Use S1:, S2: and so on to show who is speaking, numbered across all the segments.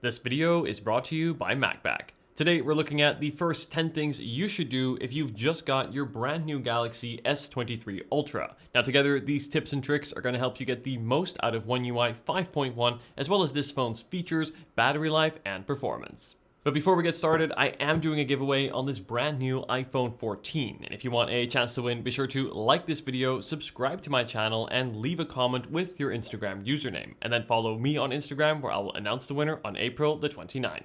S1: This video is brought to you by MagBak. Today we're looking at the first 10 things you should do if you've just got your brand new Galaxy S23 Ultra. Now together, these tips and tricks are going to help you get the most out of OneUI 5.1 as well as this phone's features, battery life, and performance. But before we get started, I am doing a giveaway on this brand new iPhone 14. And if you want a chance to win, be sure to like this video, subscribe to my channel, and leave a comment with your Instagram username. And then follow me on Instagram where I will announce the winner on April the 29th.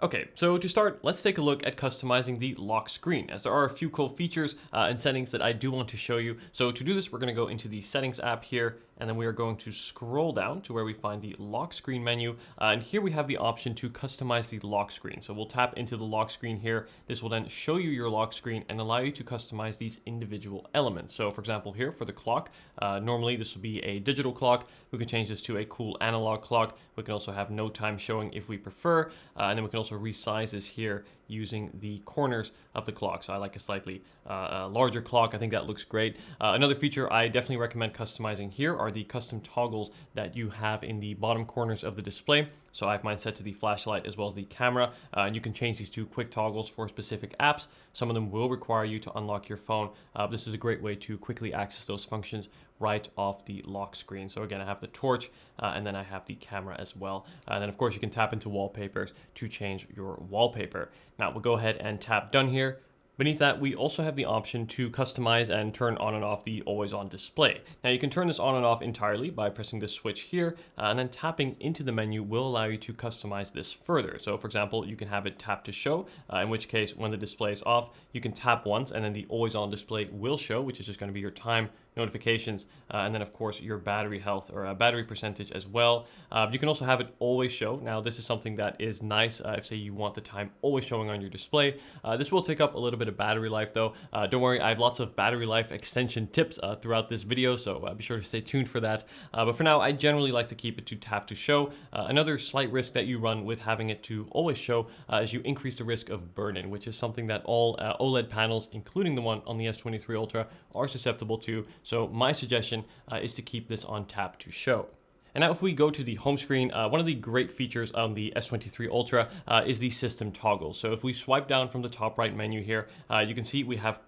S1: Okay, so to start, let's take a look at customizing the lock screen, as there are a few cool features and settings that I do want to show you. So to do this, we're going to go into the settings app here, and then we are going to scroll down to where we find the lock screen menu. And here we have the option to customize the lock screen. So we'll tap into the lock screen here. This will then show you your lock screen and allow you to customize these individual elements. So for example, here for the clock, normally this will be a digital clock. We can change this to a cool analog clock. We can also have no time showing if we prefer. And then we can also resize this here using the corners of the clock. So I like a slightly larger clock. I think that looks great. Another feature I definitely recommend customizing here are the custom toggles that you have in the bottom corners of the display. So I have mine set to the flashlight as well as the camera. And you can change these to quick toggles for specific apps. Some of them will require you to unlock your phone. This is a great way to quickly access those functions right off the lock screen. So again, I have the torch and then I have the camera as well. And then of course you can tap into wallpapers to change your wallpaper. Now we'll go ahead and tap done here. Beneath that, we also have the option to customize and turn on and off the always on display. Now you can turn this on and off entirely by pressing this switch here, and then tapping into the menu will allow you to customize this further. So for example, you can have it tap to show, in which case when the display is off, you can tap once and then the always on display will show, which is just going to be your time, notifications, and then of course your battery health or battery percentage as well. You can also have it always show. Now this is something that is nice if say you want the time always showing on your display. This will take up a little bit of battery life though. Don't worry, I have lots of battery life extension tips throughout this video, so be sure to stay tuned for that. But for now, I generally like to keep it to tap to show. Another slight risk that you run with having it to always show is you increase the risk of burn-in, which is something that all OLED panels, including the one on the S23 Ultra, are susceptible to. So my suggestion is to keep this on tap to show. And now if we go to the home screen, one of the great features on the S23 Ultra is the system toggles. So if we swipe down from the top right menu here, you can see we have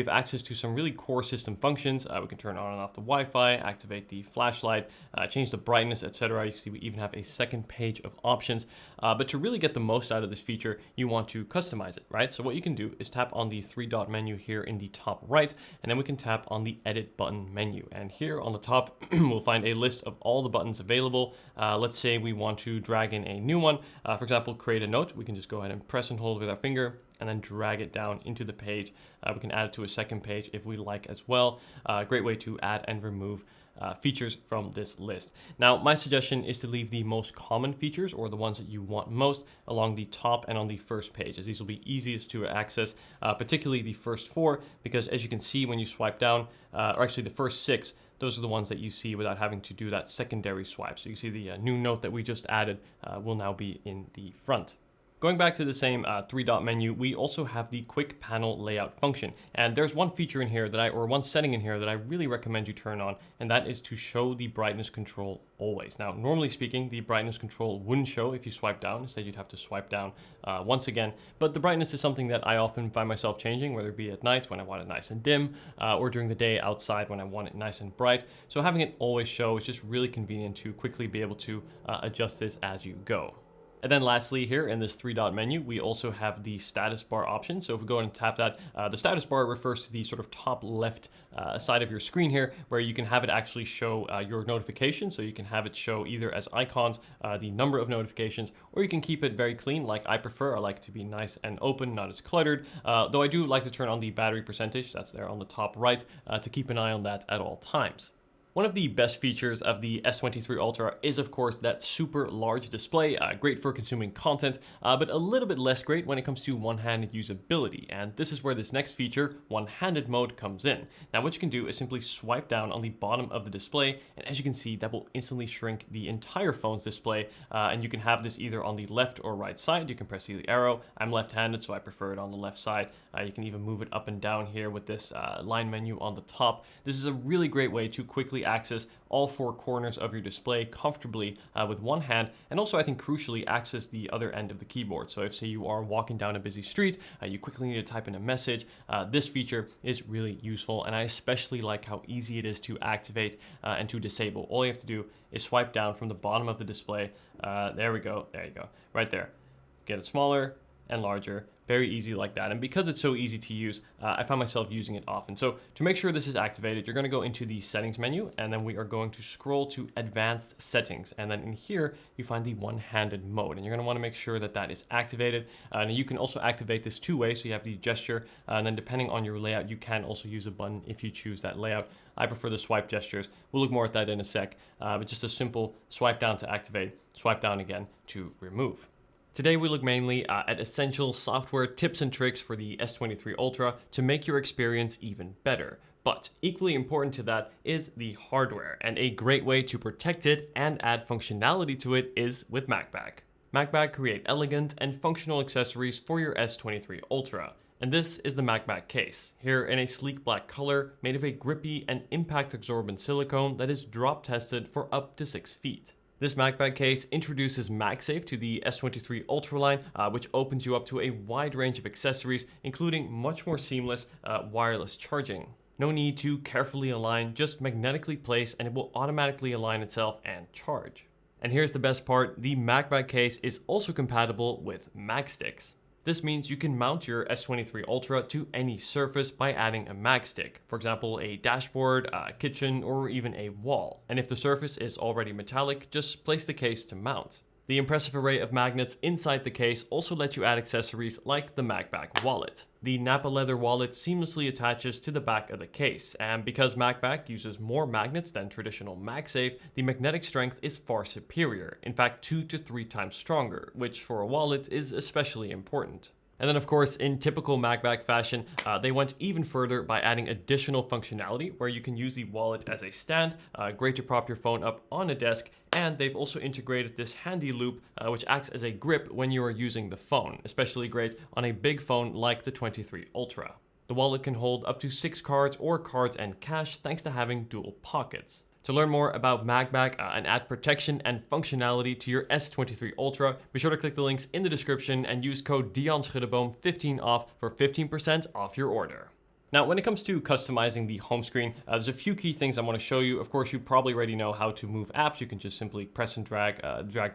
S1: access to some really core system functions. We can turn on and off the Wi-Fi, activate the flashlight, change the brightness, etc. You see we even have a second page of options. But to really get the most out of this feature, you want to customize it, right? So what you can do is tap on the three-dot menu here in the top right, and then we can tap on the edit button menu. And here on the top, we'll find a list of all the buttons available. Let's say we want to drag in a new one. For example, create a note. We can just go ahead and press and hold with our finger and then drag it down into the page. We can add it to a second page if we like as well. Great way to add and remove features from this list. Now, my suggestion is to leave the most common features or the ones that you want most along the top and on the first page, as these will be easiest to access, particularly the first four, because as you can see when you swipe down, or actually the first six, those are the ones that you see without having to do that secondary swipe. So you see the new note that we just added will now be in the front. Going back to the same three-dot menu, we also have the quick panel layout function. And there's one feature in here or one setting in here that I really recommend you turn on, and that is to show the brightness control always. Now, normally speaking, the brightness control wouldn't show if you swipe down. Instead, you'd have to swipe down once again. But the brightness is something that I often find myself changing, whether it be at night when I want it nice and dim, or during the day outside when I want it nice and bright. So having it always show is just really convenient to quickly be able to adjust this as you go. And then lastly here in this three-dot menu, we also have the status bar option. So if we go and tap that, the status bar refers to the sort of top left side of your screen here, where you can have it actually show your notifications. So you can have it show either as icons, the number of notifications, or you can keep it very clean like I prefer. I like it to be nice and open, not as cluttered. Though I do like to turn on the battery percentage, that's there on the top right, to keep an eye on that at all times. One of the best features of the S23 Ultra is, of course, that super large display, great for consuming content, but a little bit less great when it comes to one-handed usability. And this is where this next feature, one-handed mode, comes in. Now, what you can do is simply swipe down on the bottom of the display, and as you can see, that will instantly shrink the entire phone's display, and you can have this either on the left or right side. You can press the arrow. I'm left-handed, so I prefer it on the left side. You can even move it up and down here with this line menu on the top. This is a really great way to quickly quickly access all four corners of your display comfortably with one hand, and also I think crucially access the other end of the keyboard. So if say you are walking down a busy street, you quickly need to type in a message, this feature is really useful, and I especially like how easy it is to activate and to disable. All you have to do is swipe down from the bottom of the display. There we go, there you go, right there. Get it smaller and larger, very easy like that. And because it's so easy to use, I find myself using it often. So to make sure this is activated, you're going to go into the settings menu, and then we are going to scroll to advanced settings. And then in here, you find the one-handed mode, and you're going to want to make sure that that is activated. And you can also activate this two ways. So you have the gesture, and then depending on your layout, you can also use a button if you choose that layout. I prefer the swipe gestures. We'll look more at that in a sec, but just a simple swipe down to activate, swipe down again to remove. Today we look mainly at essential software tips and tricks for the S23 Ultra to make your experience even better. But equally important to that is the hardware, and a great way to protect it and add functionality to it is with MagBak. MagBak create elegant and functional accessories for your S23 Ultra. And this is the MagBak case, here in a sleek black color made of a grippy and impact absorbent silicone that is drop tested for up to 6 feet. This MagBak case introduces MagSafe to the S23 Ultra line, which opens you up to a wide range of accessories, including much more seamless wireless charging. No need to carefully align, just magnetically place and it will automatically align itself and charge. And here's the best part, the MagBak case is also compatible with MagSticks. This means you can mount your S23 Ultra to any surface by adding a mag stick, for example a dashboard, a kitchen, or even a wall. And if the surface is already metallic, just place the case to mount. The impressive array of magnets inside the case also let you add accessories like the MagBak wallet. The Napa leather wallet seamlessly attaches to the back of the case, and because MagBak uses more magnets than traditional MagSafe, the magnetic strength is far superior, in fact 2 to 3 times stronger, which for a wallet is especially important. And then of course, in typical MagBak fashion, they went even further by adding additional functionality where you can use the wallet as a stand, great to prop your phone up on a desk, and they've also integrated this handy loop which acts as a grip when you are using the phone, especially great on a big phone like the 23 Ultra. The wallet can hold up to 6 cards or cards and cash thanks to having dual pockets. To learn more about MagBak and add protection and functionality to your S23 Ultra, be sure to click the links in the description and use code Dion Schuddeboom 15 off for 15% off your order. Now, when it comes to customizing the home screen, there's a few key things I want to show you. Of course, you probably already know how to move apps. You can just simply press and drag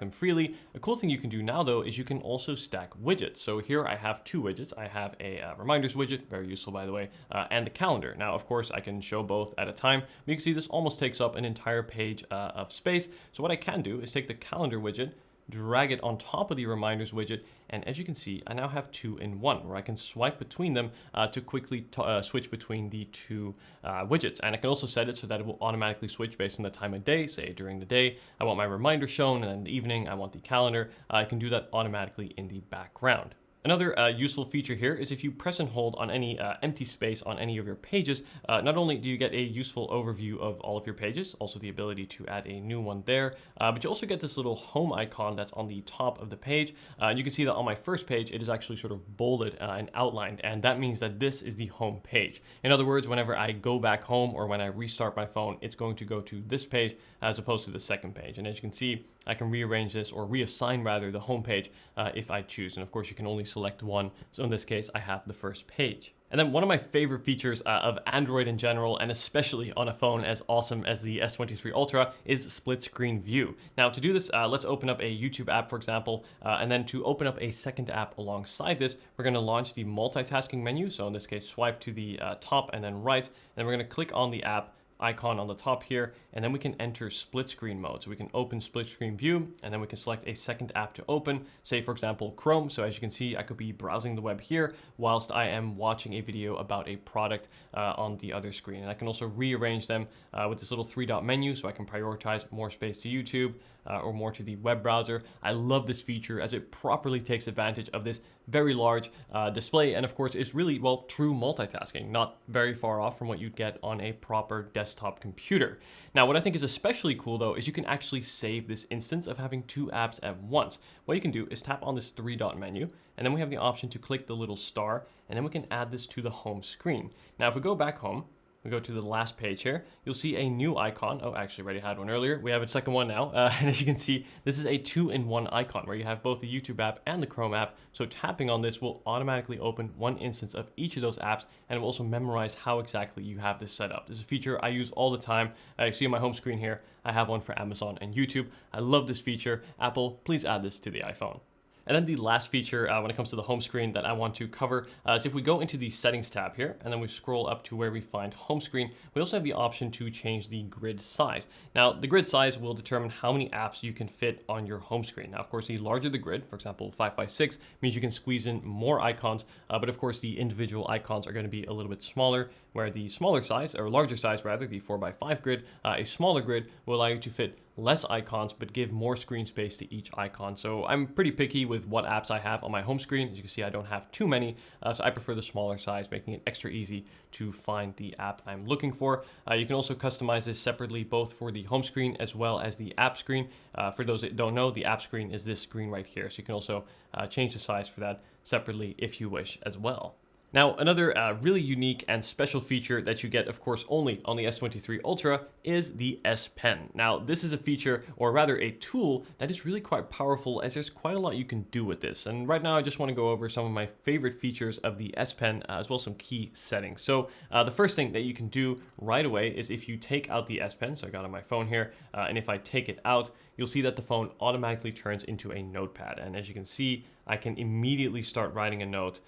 S1: them freely. A cool thing you can do now, though, is you can also stack widgets. So here I have 2 widgets. I have a reminders widget, very useful, by the way, and the calendar. Now, of course, I can show both at a time. But you can see this almost takes up an entire page of space. So what I can do is take the calendar widget, drag it on top of the reminders widget, and as you can see, I now have 2 in 1, where I can swipe between them to quickly switch between the 2 widgets. And I can also set it so that it will automatically switch based on the time of day. Say during the day, I want my reminder shown, and then in the evening, I want the calendar. I can do that automatically in the background. Another useful feature here is if you press and hold on any empty space on any of your pages, not only do you get a useful overview of all of your pages, also the ability to add a new one there, but you also get this little home icon that's on the top of the page. You can see that on my first page, it is actually sort of bolded and outlined, and that means that this is the home page. In other words, whenever I go back home or when I restart my phone, it's going to go to this page as opposed to the second page. And as you can see, I can rearrange this or reassign rather the home page if I choose. And of course, you can only select one. So in this case, I have the first page. And then one of my favorite features of Android in general, and especially on a phone as awesome as the S23 Ultra, is split screen view. Now to do this, let's open up a YouTube app, for example, and then to open up a second app alongside this, we're going to launch the multitasking menu. So in this case, swipe to the top and then right, and then we're going to click on the app icon on the top here, and then we can enter split screen mode. So we can open split screen view, and then we can select a second app to open, say for example Chrome. So as you can see, I could be browsing the web here whilst I am watching a video about a product on the other screen. And I can also rearrange them with this little 3-dot menu, so I can prioritize more space to YouTube or more to the web browser. I love this feature as it properly takes advantage of this very large display, and of course is really, well, true multitasking, not very far off from what you'd get on a proper desktop computer. Now, what I think is especially cool though is you can actually save this instance of having 2 apps at once. What you can do is tap on this 3-dot menu, and then we have the option to click the little star, and then we can add this to the home screen. Now, if we go back home, we go to the last page here, you'll see a new icon. Oh, actually already had one earlier. We have a second one now. And as you can see, this is a 2-in-1 icon where you have both the YouTube app and the Chrome app. So tapping on this will automatically open one instance of each of those apps, and it will also memorize how exactly you have this set up. This is a feature I use all the time. You see on my home screen here, I have one for Amazon and YouTube. I love this feature. Apple, please add this to the iPhone. And then the last feature when it comes to the home screen that I want to cover is if we go into the settings tab here and then we scroll up to where we find home screen, we also have the option to change the grid size. Now, the grid size will determine how many apps you can fit on your home screen. Now, of course, the larger the grid, for example, 5x6, means you can squeeze in more icons, but of course, the individual icons are going to be a little bit smaller, where the smaller size, or larger size rather, the 4x5 grid, a smaller grid will allow you to fit less icons but give more screen space to each icon. So I'm pretty picky with what apps I have on my home screen. As you can see, I don't have too many, so I prefer the smaller size, making it extra easy to find the app I'm looking for. You can also customize this separately, both for the home screen as well as the app screen. For those that don't know, the app screen is this screen right here, so you can also change the size for that separately if you wish as well. Now, another really unique and special feature that you get, of course, only on the S23 Ultra is the S Pen. Now, this is a feature, or rather a tool, that is really quite powerful, as there's quite a lot you can do with this. And right now, I just want to go over some of my favorite features of the S Pen, as well as some key settings. So the first thing that you can do right away is if you take out the S Pen, so I got it on my phone here, and if I take it out, you'll see that the phone automatically turns into a notepad. And as you can see, I can immediately start writing a note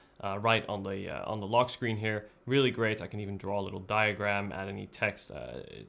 S1: right on the lock screen here. Really great. I can even draw a little diagram, add any text,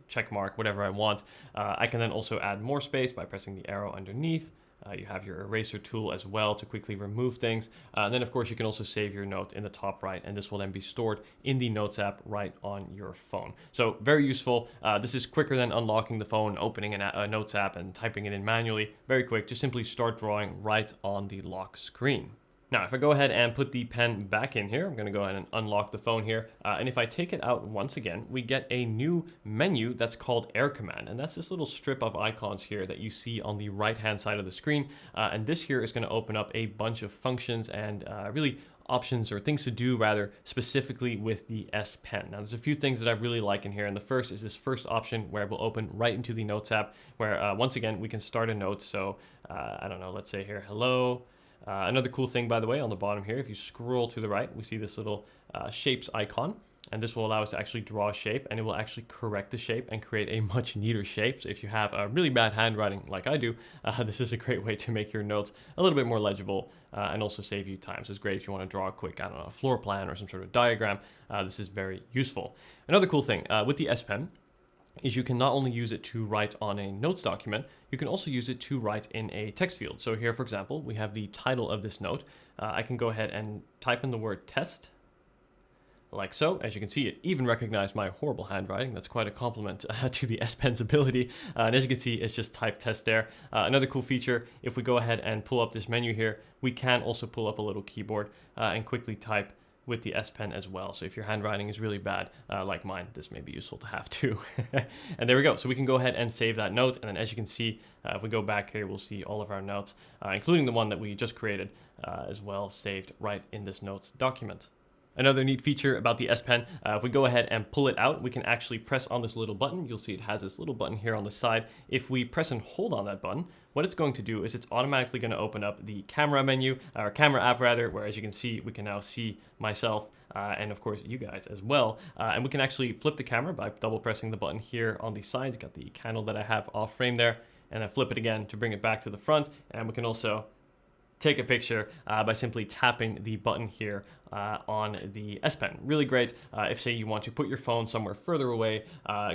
S1: check mark, whatever I want. I can then also add more space by pressing the arrow underneath. You have your eraser tool as well to quickly remove things. And then, of course, you can also save your note in the top right, and this will then be stored in the Notes app right on your phone. So very useful. This is quicker than unlocking the phone, opening a Notes app, and typing it in manually. Very quick. Just simply start drawing right on the lock screen. Now, if I go ahead and put the pen back in here, I'm going to go ahead and unlock the phone here. And if I take it out once again, we get a new menu that's called Air Command. And that's this little strip of icons here that you see on the right-hand side of the screen. And this here is going to open up a bunch of functions and really options, or things to do rather, specifically with the S Pen. Now, there's a few things that I really like in here. And the first is this first option where it will open right into the Notes app, where once again, we can start a note. So I don't know, let's say here, hello. Another cool thing, by the way, on the bottom here, if you scroll to the right, we see this little shapes icon, and this will allow us to actually draw a shape, and it will actually correct the shape and create a much neater shape. So if you have a really bad handwriting like I do, this is a great way to make your notes a little bit more legible and also save you time. So it's great if you want to draw a quick, I don't know, a floor plan or some sort of diagram. This is very useful. Another cool thing with the S Pen is you can not only use it to write on a notes document, you can also use it to write in a text field. So here, for example, we have the title of this note. I can go ahead and type in the word test, like so. As you can see, it even recognized my horrible handwriting. That's quite a compliment to the S Pen's ability. And as you can see, it's just type test there. Another cool feature, if we go ahead and pull up this menu here, we can also pull up a little keyboard and quickly type with the S Pen as well. So if your handwriting is really bad, like mine, this may be useful to have too. And there we go. So we can go ahead and save that note. And then as you can see, if we go back here, we'll see all of our notes, including the one that we just created as well, saved right in this notes document. Another neat feature about the S Pen, if we go ahead and pull it out, we can actually press on this little button. You'll see it has this little button here on the side. If we press and hold on that button, what it's going to do is it's automatically going to open up the camera menu, or camera app rather, where as you can see, we can now see myself and of course you guys as well. And we can actually flip the camera by double pressing the button here on the side. You got the candle that I have off frame there, and then flip it again to bring it back to the front. And we can also take a picture by simply tapping the button here on the S Pen. Really great if, say, you want to put your phone somewhere further away,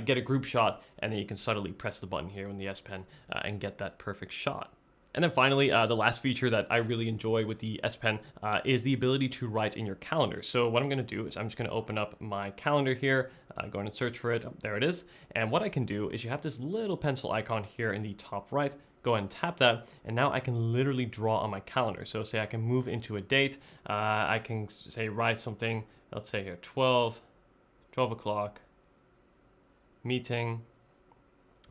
S1: get a group shot, and then you can subtly press the button here on the S Pen and get that perfect shot. And then finally, the last feature that I really enjoy with the S Pen is the ability to write in your calendar. So what I'm going to do is I'm just going to open up my calendar here, go and search for it. Oh, there it is. And what I can do is you have this little pencil icon here in the top right. Go ahead and tap that, and now I can literally draw on my calendar. So say I can move into a date. I can say write something, let's say here, 12 o'clock, meeting.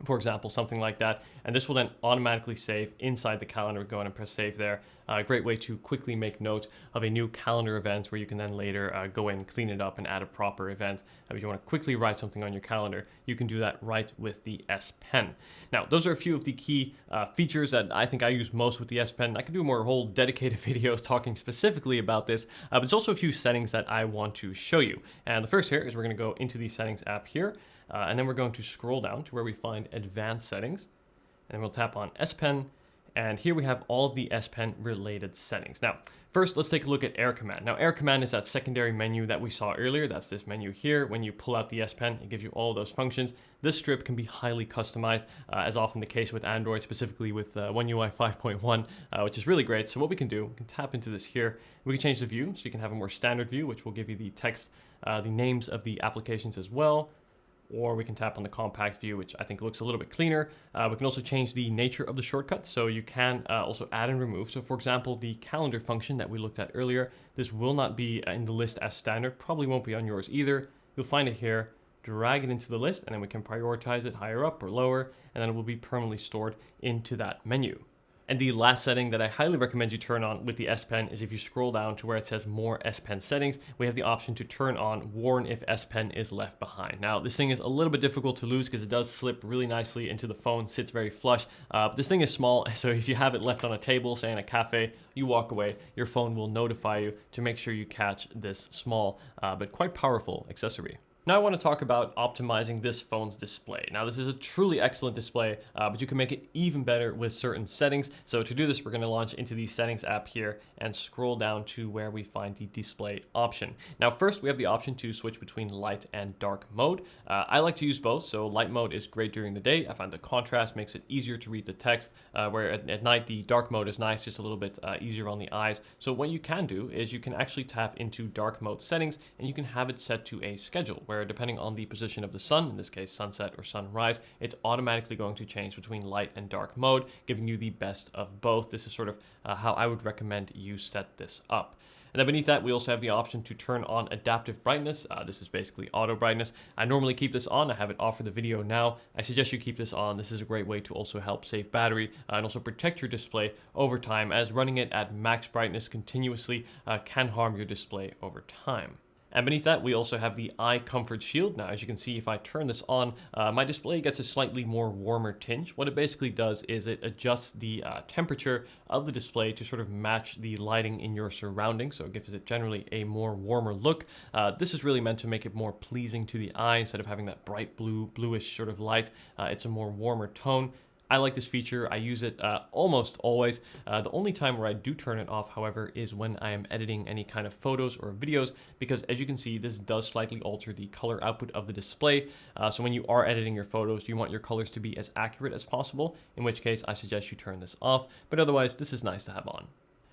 S1: for example, something like that. And this will then automatically save inside the calendar. Go ahead and press save there. A great way to quickly make note of a new calendar event where you can then later go in, clean it up, and add a proper event. If you want to quickly write something on your calendar, you can do that right with the S Pen. Now, those are a few of the key features that I think I use most with the S Pen. I can do more whole dedicated videos talking specifically about this, but there's also a few settings that I want to show you. And the first here is we're going to go into the settings app here. And then we're going to scroll down to where we find advanced settings, and we'll tap on S Pen. And here we have all of the S Pen related settings. Now, first, let's take a look at Air Command. Now, Air Command is that secondary menu that we saw earlier. That's this menu here. When you pull out the S Pen, it gives you all of those functions. This strip can be highly customized, as often the case with Android, specifically with OneUI 5.1, which is really great. So what we can do, we can tap into this here. We can change the view, so you can have a more standard view, which will give you the text, the names of the applications as well. Or we can tap on the compact view, which I think looks a little bit cleaner. We can also change the nature of the shortcut, so you can also add and remove. So for example, the calendar function that we looked at earlier, this will not be in the list as standard, probably won't be on yours either. You'll find it here, drag it into the list, and then we can prioritize it higher up or lower, and then it will be permanently stored into that menu. And the last setting that I highly recommend you turn on with the S Pen is if you scroll down to where it says more S Pen settings, we have the option to turn on warn if S Pen is left behind. Now, this thing is a little bit difficult to lose because it does slip really nicely into the phone, sits very flush. But this thing is small, so if you have it left on a table, say in a cafe, you walk away, your phone will notify you to make sure you catch this small but quite powerful accessory. Now I want to talk about optimizing this phone's display. Now this is a truly excellent display, but you can make it even better with certain settings. So to do this, we're going to launch into the settings app here and scroll down to where we find the display option. Now first we have the option to switch between light and dark mode. I like to use both, so light mode is great during the day. I find the contrast makes it easier to read the text, where at night the dark mode is nice, just a little bit easier on the eyes. So what you can do is you can actually tap into dark mode settings and you can have it set to a schedule, where depending on the position of the sun, in this case sunset or sunrise, it's automatically going to change between light and dark mode, giving you the best of both. This is sort of how I would recommend you set this up. And then beneath that, we also have the option to turn on adaptive brightness. This is basically auto brightness. I normally keep this on. I have it off for the video now. I suggest you keep this on. This is a great way to also help save battery and also protect your display over time, as running it at max brightness continuously can harm your display over time. And beneath that, we also have the eye comfort shield. Now, as you can see, if I turn this on, my display gets a slightly more warmer tinge. What it basically does is it adjusts the temperature of the display to sort of match the lighting in your surroundings. So it gives it generally a more warmer look. This is really meant to make it more pleasing to the eye. Instead of having that bright bluish sort of light, it's a more warmer tone. I like this feature. I use it almost always. The only time where I do turn it off, however, is when I am editing any kind of photos or videos, because as you can see, this does slightly alter the color output of the display. So when you are editing your photos, you want your colors to be as accurate as possible, in which case I suggest you turn this off. But otherwise, this is nice to have on.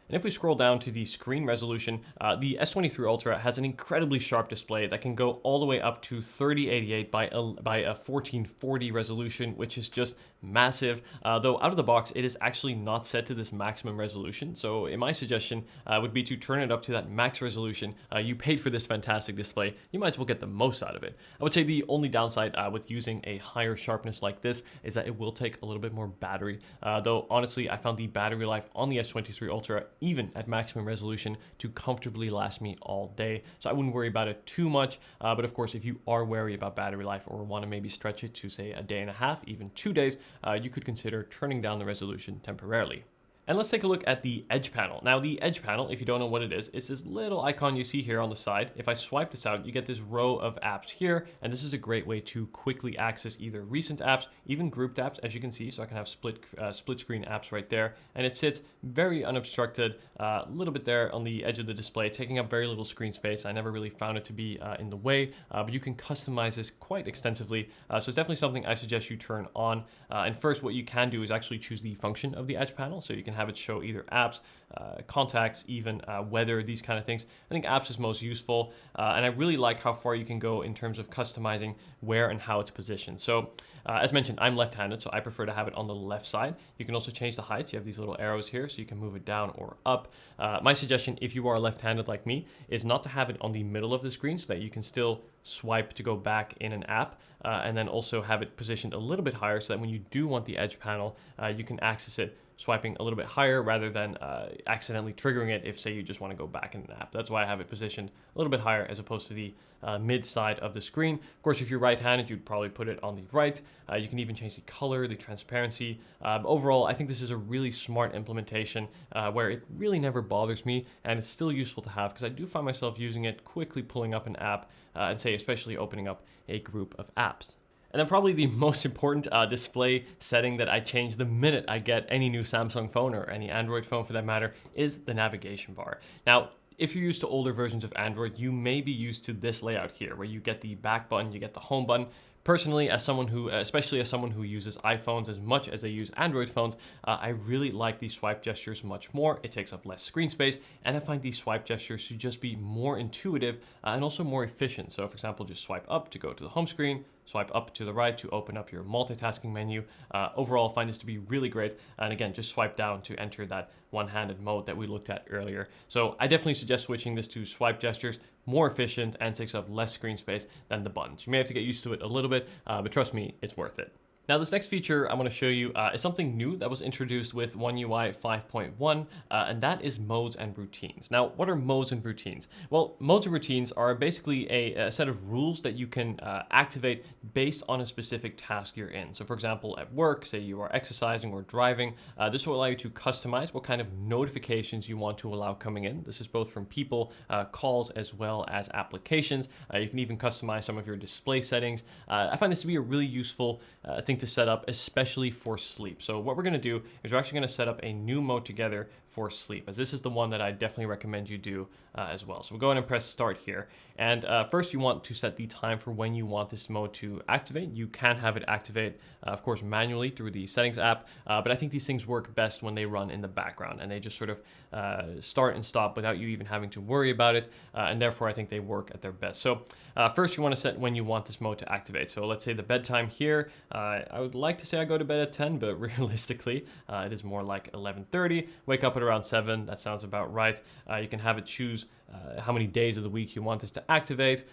S1: And if we scroll down to the screen resolution, the S23 Ultra has an incredibly sharp display that can go all the way up to 3088 by a 1440 resolution, which is just massive. Though out of the box, it is actually not set to this maximum resolution. So in my suggestion would be to turn it up to that max resolution. You paid for this fantastic display. You might as well get the most out of it. I would say the only downside with using a higher sharpness like this is that it will take a little bit more battery. Though honestly, I found the battery life on the S23 Ultra, even at maximum resolution, to comfortably last me all day. So I wouldn't worry about it too much. But of course, if you are wary about battery life or want to maybe stretch it to say a day and a half, even 2 days, you could consider turning down the resolution temporarily. And let's take a look at the Edge panel. Now the Edge panel, if you don't know what it is, it's this little icon you see here on the side. If I swipe this out, you get this row of apps here, and this is a great way to quickly access either recent apps, even grouped apps, as you can see. So I can have split screen apps right there, and it sits very unobstructed, a little bit there on the edge of the display, taking up very little screen space. I never really found it to be in the way, but you can customize this quite extensively. So it's definitely something I suggest you turn on. And first, what you can do is actually choose the function of the Edge panel. So you can have it show either apps, contacts, even weather, these kind of things. I think apps is most useful, and I really like how far you can go in terms of customizing where and how it's positioned. So as mentioned, I'm left-handed, so I prefer to have it on the left side. You can also change the height. You have these little arrows here, so you can move it down or up. My suggestion, if you are left-handed like me, is not to have it on the middle of the screen so that you can still swipe to go back in an app, and then also have it positioned a little bit higher so that when you do want the edge panel, you can access it swiping a little bit higher rather than accidentally triggering it if, say, you just want to go back in an app. That's why I have it positioned a little bit higher as opposed to the mid side of the screen. Of course, if you're right-handed, you'd probably put it on the right. You can even change the color, the transparency. Overall, I think this is a really smart implementation where it really never bothers me, and it's still useful to have because I do find myself using it, quickly pulling up an app, and say especially opening up a group of apps. And then probably the most important display setting that I change the minute I get any new Samsung phone or any Android phone for that matter is the navigation bar. Now, if you're used to older versions of Android, you may be used to this layout here where you get the back button, you get the home button. Personally, as someone who, especially as someone who uses iPhones as much as they use Android phones, I really like these swipe gestures much more. It takes up less screen space, and I find these swipe gestures to just be more intuitive and also more efficient. So, for example, just swipe up to go to the home screen, swipe up to the right to open up your multitasking menu. Overall, I find this to be really great. And again, just swipe down to enter that one-handed mode that we looked at earlier. So I definitely suggest switching this to swipe gestures, more efficient and takes up less screen space than the buttons. You may have to get used to it a little bit, but trust me, it's worth it. Now, this next feature I'm going to show you is something new that was introduced with OneUI 5.1, and that is modes and routines. Now, what are modes and routines? Well, modes and routines are basically a set of rules that you can activate based on a specific task you're in. So, for example, at work, say you are exercising or driving, this will allow you to customize what kind of notifications you want to allow coming in. This is both from people, calls, as well as applications. You can even customize some of your display settings. I find this to be a really useful thing to set up, especially for sleep. So what we're going to do is we're actually going to set up a new mode together for sleep, as this is the one that I definitely recommend you do as well. So we'll go ahead and press start here. And first you want to set the time for when you want this mode to activate. You can have it activate, of course, manually through the settings app, but I think these things work best when they run in the background and they just sort of start and stop without you even having to worry about it, and therefore I think they work at their best. So first you want to set when you want this mode to activate. So let's say the bedtime here, I would like to say I go to bed at 10, but realistically it is more like 11:30. Wake up at around 7. That sounds about right. You can have it choose how many days of the week you want this to activate.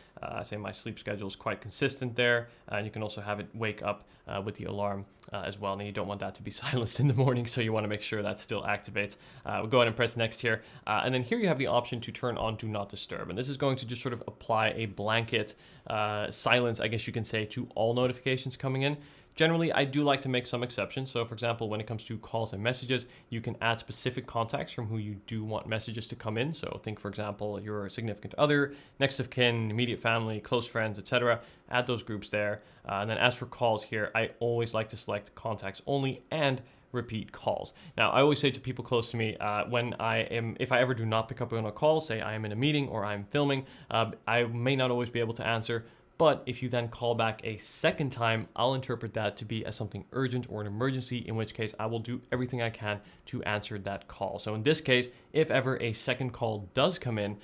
S1: Say my sleep schedule is quite consistent there, and you can also have it wake up with the alarm as well. And you don't want that to be silenced in the morning, so you want to make sure that still activates. We'll go ahead and press next here, and then here you have the option to turn on Do Not Disturb, and this is going to just sort of apply a blanket silence, I guess you can say, to all notifications coming in. Generally, I do like to make some exceptions. So, for example, when it comes to calls and messages, you can add specific contacts from who you do want messages to come in. So think, for example, your significant other, next of kin, immediate family, close friends, etc. Add those groups there. And then as for calls here, I always like to select contacts only and repeat calls. Now, I always say to people close to me, if I ever do not pick up on a call, say I am in a meeting or I'm filming, I may not always be able to answer. But if you then call back a second time, I'll interpret that to be as something urgent or an emergency, in which case I will do everything I can to answer that call. So in this case, if ever a second call does come in,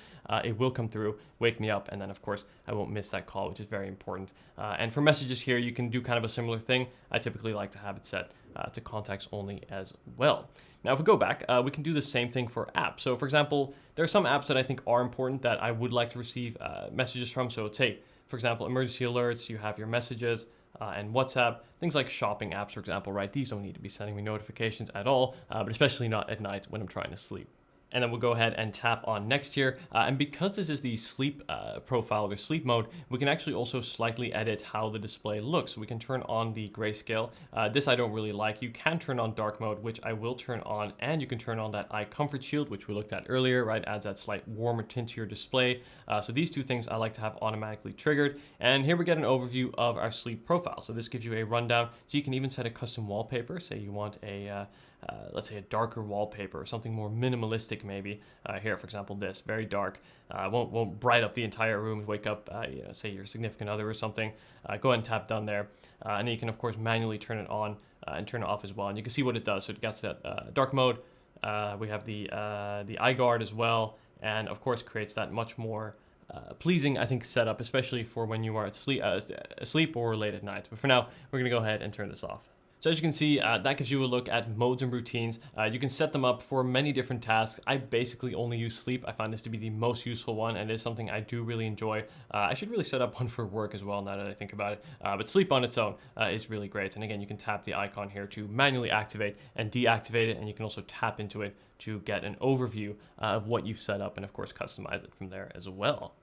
S1: it will come through, wake me up, and then of course I won't miss that call, which is very important. And for messages here, you can do kind of a similar thing. I typically like to have it set to contacts only as well. Now, if we go back, we can do the same thing for apps. So for example, there are some apps that I think are important that I would like to receive messages from. So say, for example, emergency alerts, you have your messages and WhatsApp, things like shopping apps, for example, right? These don't need to be sending me notifications at all, but especially not at night when I'm trying to sleep. And then we'll go ahead and tap on next here. And because this is the sleep profile or sleep mode, we can actually also slightly edit how the display looks. So we can turn on the grayscale. This I don't really like. You can turn on dark mode, which I will turn on, and you can turn on that eye comfort shield, which we looked at earlier, right? Adds that slight warmer tint to your display. So these two things I like to have automatically triggered. And here we get an overview of our sleep profile. So this gives you a rundown. So you can even set a custom wallpaper. Say you want a let's say a darker wallpaper or something more minimalistic maybe. Here, for example, this, very dark. Won't bright up the entire room, wake up, say your significant other or something. Go ahead and tap done there. And then you can, of course, manually turn it on and turn it off as well. And you can see what it does. So it gets that dark mode, We have the eye guard as well, and of course creates that much more pleasing, I think, setup, especially for when you are asleep or late at night. But for now, we're going to go ahead and turn this off. So as you can see, that gives you a look at modes and routines. You can set them up for many different tasks. I basically only use sleep. I find this to be the most useful one, and it is something I do really enjoy. I should really set up one for work as well now that I think about it. But sleep on its own is really great. And again, you can tap the icon here to manually activate and deactivate it, and you can also tap into it to get an overview of what you've set up and of course customize it from there as well.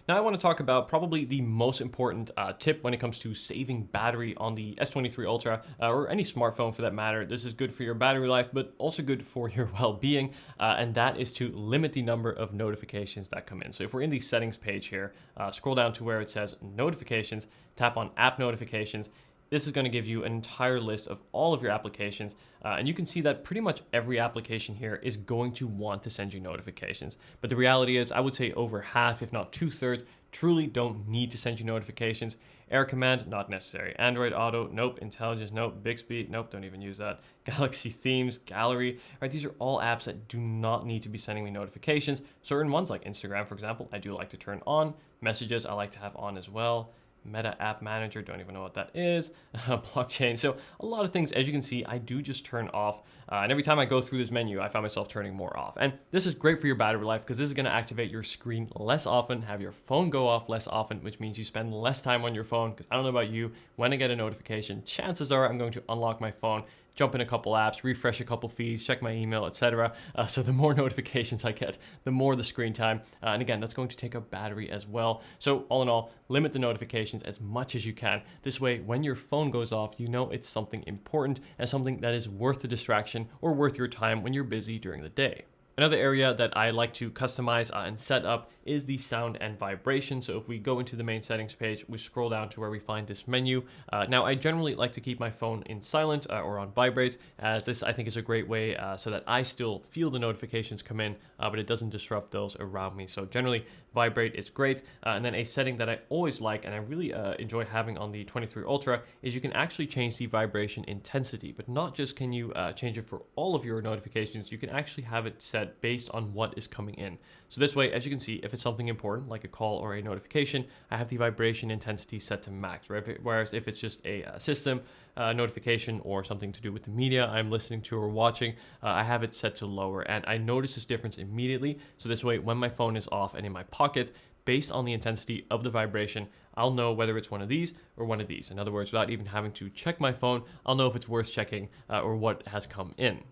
S1: Now I want to talk about probably the most important tip when it comes to saving battery on the S23 Ultra or any smartphone for that matter. This is good for your battery life, but also good for your well-being, and that is to limit the number of notifications that come in. So if we're in the settings page here, scroll down to where it says notifications, tap on app notifications. This is going to give you an entire list of all of your applications, and you can see that pretty much every application here is going to want to send you notifications. But the reality is, I would say over half, if not 2/3, truly don't need to send you notifications. Air Command, not necessary. Android Auto, nope. Intelligence, nope. Bixby, nope, don't even use that. Galaxy Themes, Gallery, right? These are all apps that do not need to be sending me notifications. Certain ones like Instagram, for example, I do like to turn on. Messages, I like to have on as well. Meta App Manager, don't even know what that is. Blockchain. So a lot of things, as you can see, I do just turn off. And every time I go through this menu, I find myself turning more off. And this is great for your battery life because this is going to activate your screen less often, have your phone go off less often, which means you spend less time on your phone. Because I don't know about you, when I get a notification, chances are I'm going to unlock my phone, jump in a couple apps, refresh a couple feeds, check my email, etc. So the more notifications I get, the more the screen time. And again, that's going to take up battery as well. So all in all, limit the notifications as much as you can. This way, when your phone goes off, you know it's something important and something that is worth the distraction or worth your time when you're busy during the day. Another area that I like to customize and set up is the sound and vibration. So if we go into the main settings page, we scroll down to where we find this menu. Now I generally like to keep my phone in silent or on vibrate, as this I think is a great way so that I still feel the notifications come in, but it doesn't disrupt those around me. So generally vibrate is great. And then a setting that I always like and I really enjoy having on the 23 Ultra is you can actually change the vibration intensity, but not just can you change it for all of your notifications, you can actually have it set based on what is coming in. So this way, as you can see, if it's something important like a call or a notification, I have the vibration intensity set to max, right? Whereas if it's just a system notification or something to do with the media I'm listening to or watching, I have it set to lower, and I notice this difference immediately. So this way, when my phone is off and in my pocket, based on the intensity of the vibration, I'll know whether it's one of these or one of these. In other words, without even having to check my phone, I'll know if it's worth checking or what has come in.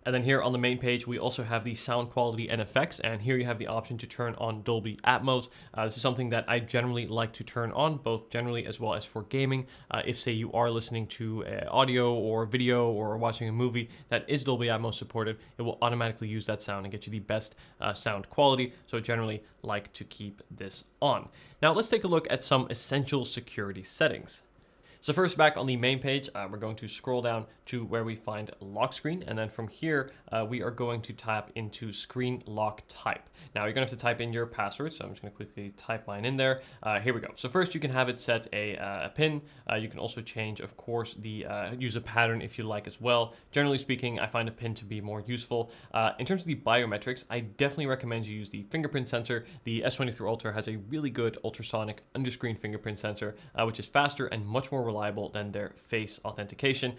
S1: And then here on the main page, we also have the sound quality and effects. And here you have the option to turn on Dolby Atmos. This is something that I generally like to turn on, both generally as well as for gaming. If say you are listening to audio or video or watching a movie that is Dolby Atmos supported, it will automatically use that sound and get you the best sound quality. So generally like to keep this on. Now let's take a look at some essential security settings. So first, back on the main page, we're going to scroll down to where we find lock screen. And then from here, we are going to tap into screen lock type. Now you're gonna have to type in your password. So I'm just gonna quickly type mine in there. Here we go. So first you can have it set a pin. You can also change, of course, the use a pattern if you like as well. Generally speaking, I find a pin to be more useful. In terms of the biometrics, I definitely recommend you use the fingerprint sensor. The S23 Ultra has a really good ultrasonic under-screen fingerprint sensor, which is faster and much more reliable than their face authentication.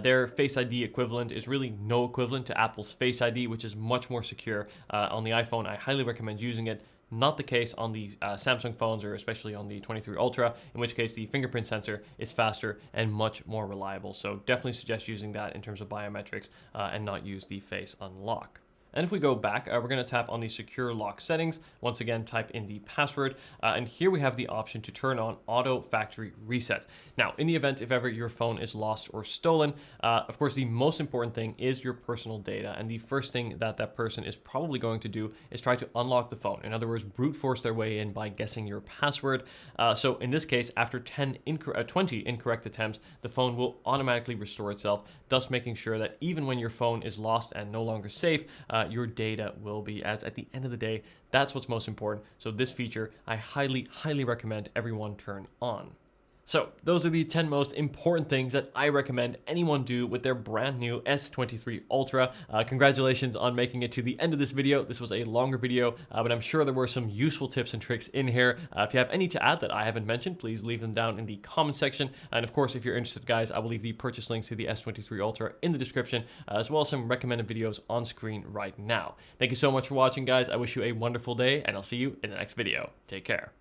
S1: Their Face ID equivalent is really no equivalent to Apple's Face ID, which is much more secure. On the iPhone, I highly recommend using it. Not the case on the Samsung phones or especially on the 23 Ultra, in which case the fingerprint sensor is faster and much more reliable. So definitely suggest using that in terms of biometrics and not use the face unlock. And if we go back, we're going to tap on the secure lock settings. Once again, type in the password. And here we have the option to turn on auto factory reset. Now, in the event if ever your phone is lost or stolen, of course, the most important thing is your personal data. And the first thing that that person is probably going to do is try to unlock the phone. In other words, brute force their way in by guessing your password. So in this case, after 20 incorrect attempts, the phone will automatically restore itself, thus making sure that even when your phone is lost and no longer safe, your data will be, as at the end of the day, that's what's most important. So this feature, I highly recommend everyone turn on. So those are the 10 most important things that I recommend anyone do with their brand new S23 Ultra. Congratulations on making it to the end of this video. This was a longer video, but I'm sure there were some useful tips and tricks in here. If you have any to add that I haven't mentioned, please leave them down in the comment section. And of course, if you're interested, guys, I will leave the purchase links to the S23 Ultra in the description, as well as some recommended videos on screen right now. Thank you so much for watching, guys. I wish you a wonderful day, and I'll see you in the next video. Take care.